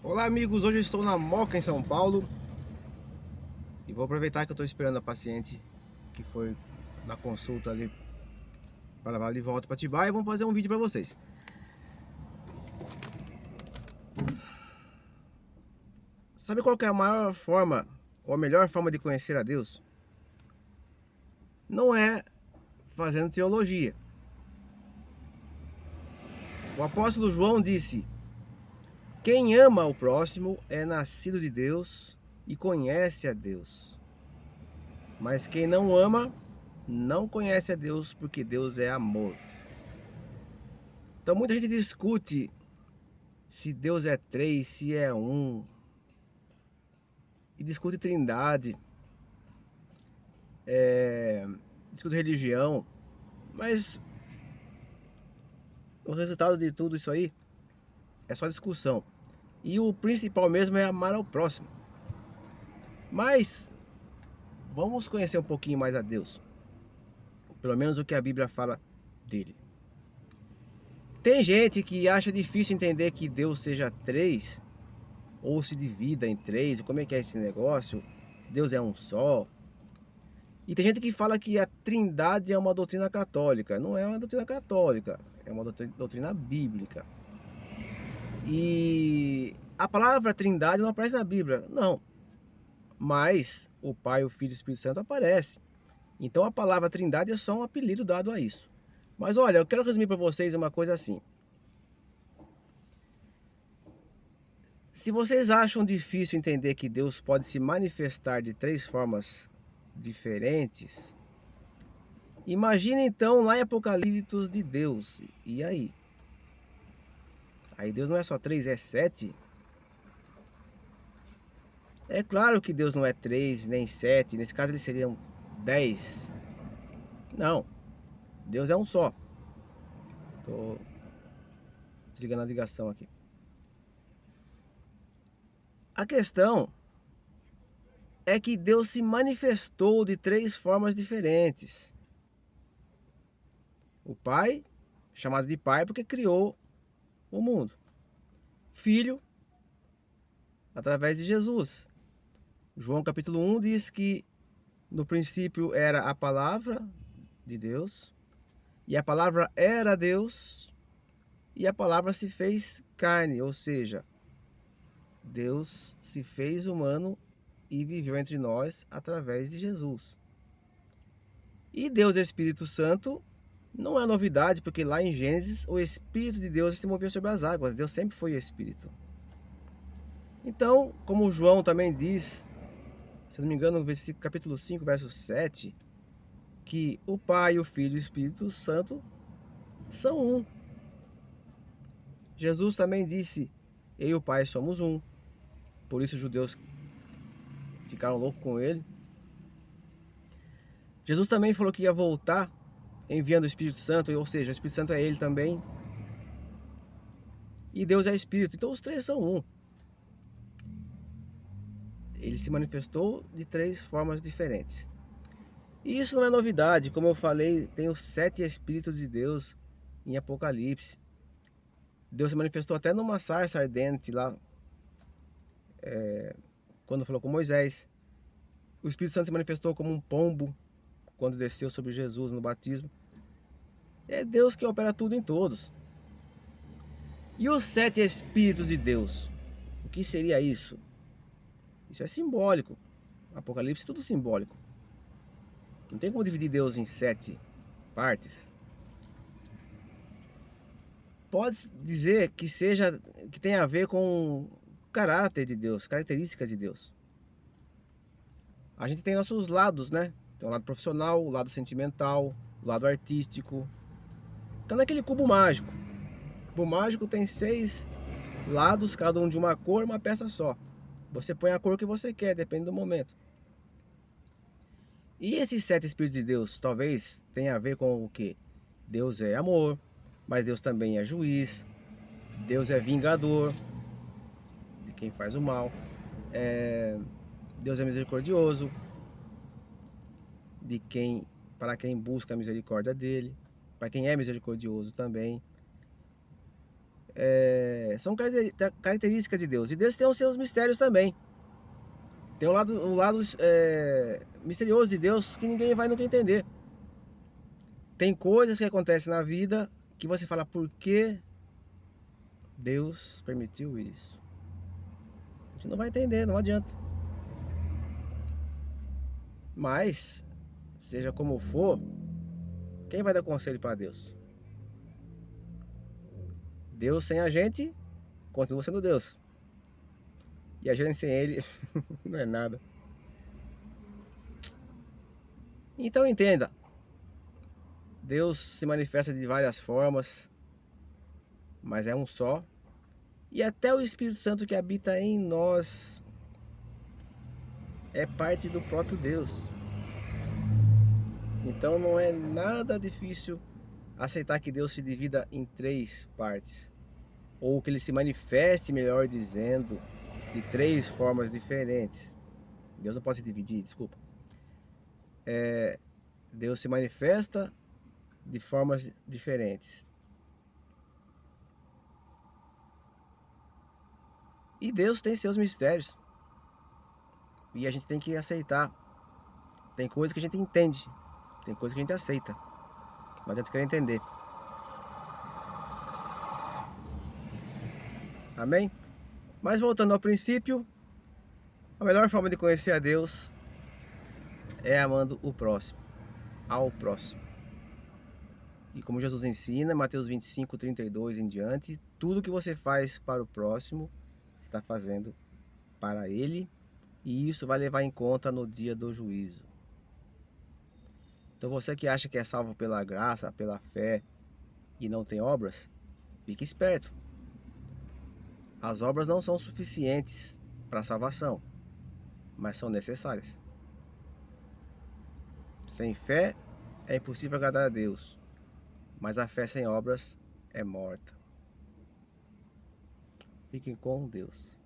Olá amigos, hoje eu estou na Moca em São Paulo e vou aproveitar que eu estou esperando a paciente que foi na consulta ali para levar ela de volta para Atibaia e vamos fazer um vídeo para vocês. Sabe qual que é a maior forma ou a melhor forma de conhecer a Deus? Não é fazendo teologia. O apóstolo João disse: quem ama o próximo é nascido de Deus e conhece a Deus. Mas quem não ama não conhece a Deus, porque Deus é amor. Então muita gente discute se Deus é três, se é um, e discute trindade, discute religião, mas o resultado de tudo isso aí é só discussão. E o principal mesmo é amar ao próximo. Mas vamos conhecer um pouquinho mais a Deus, pelo menos o que a Bíblia fala dele. Tem gente que acha difícil entender que Deus seja três, ou se divida em três, como é que é esse negócio? Deus é um só. E tem gente que fala que a Trindade é uma doutrina católica. Não é uma doutrina católica, é uma doutrina bíblica. E a palavra Trindade não aparece na Bíblia, não. Mas o Pai, o Filho e o Espírito Santo aparece. Então a palavra Trindade é só um apelido dado a isso. Mas olha, eu quero resumir para vocês uma coisa assim. Se vocês acham difícil entender que Deus pode se manifestar de três formas diferentes, imagine então lá em Apocalipse de Deus. E aí? Aí Deus não é só três, é sete. É claro que Deus não é três, nem sete. Nesse caso, eles seriam 10. Não, Deus é um só. Tô desligando a ligação aqui. A questão é que Deus se manifestou de três formas diferentes. O Pai, chamado de Pai porque criou o mundo. Filho, através de Jesus. João capítulo 1 diz que no princípio era a palavra de Deus, e a palavra era Deus, e a palavra se fez carne, ou seja, Deus se fez humano e viveu entre nós através de Jesus. E Deus Espírito Santo não é novidade, porque lá em Gênesis o Espírito de Deus se moveu sobre as águas. Deus sempre foi Espírito. Então, como João também diz, se não me engano, no versículo capítulo 5, verso 7, que o Pai, o Filho e o Espírito Santo são um. Jesus também disse: eu e o Pai somos um. Por isso os judeus ficaram loucos com ele. Jesus também falou que ia voltar enviando o Espírito Santo, ou seja, o Espírito Santo é ele também. E Deus é Espírito, então os três são um. Ele se manifestou de três formas diferentes. E isso não é novidade, como eu falei, tem os 7 Espíritos de Deus em Apocalipse. Deus se manifestou até numa sarça ardente lá, quando falou com Moisés. O Espírito Santo se manifestou como um pombo quando desceu sobre Jesus no batismo. É Deus que opera tudo em todos. E os 7 Espíritos de Deus? O que seria isso? Isso é simbólico. Apocalipse é tudo simbólico. Não tem como dividir Deus em 7 partes. Pode dizer que seja, que tem a ver com o caráter de Deus, características de Deus. A gente tem nossos lados, né? Tem o lado profissional, o lado sentimental, o lado artístico. Então naquele cubo mágico. O cubo mágico tem 6 lados, cada um de uma cor, uma peça só. Você põe a cor que você quer, depende do momento. E esses 7 Espíritos de Deus talvez tenha a ver com o que? Deus é amor, mas Deus também é juiz. Deus é vingador de quem faz o mal. Deus é misericordioso de quem, para quem busca a misericórdia dele, para quem é misericordioso também. são características de Deus. E Deus tem os seus mistérios também. Tem um lado misterioso de Deus que ninguém vai nunca entender. Tem coisas que acontecem na vida que você fala, por que Deus permitiu isso? A gente não vai entender, não adianta. Mas, seja como for, quem vai dar conselho para Deus? Deus sem a gente continua sendo Deus. E a gente sem ele não é nada. Então entenda, Deus se manifesta de várias formas, mas é um só. E até o Espírito Santo que habita em nós é parte do próprio Deus. Então não é nada difícil aceitar que Deus se divida em três partes, ou que ele se manifeste, melhor dizendo, de três formas diferentes. Deus não pode se dividir, desculpa. Deus se manifesta de formas diferentes. E Deus tem seus mistérios. E a gente tem que aceitar. Tem coisas que a gente entende, tem coisas que a gente aceita. Não adianta querer entender. Amém? Mas voltando ao princípio, a melhor forma de conhecer a Deus é amando o próximo, ao próximo. E como Jesus ensina, Mateus 25, 32 em diante, tudo que você faz para o próximo, está fazendo para ele, e isso vai levar em conta no dia do juízo. Então você que acha que é salvo pela graça, pela fé e não tem obras, fique esperto. As obras não são suficientes para a salvação, mas são necessárias. Sem fé é impossível agradar a Deus, mas a fé sem obras é morta. Fiquem com Deus.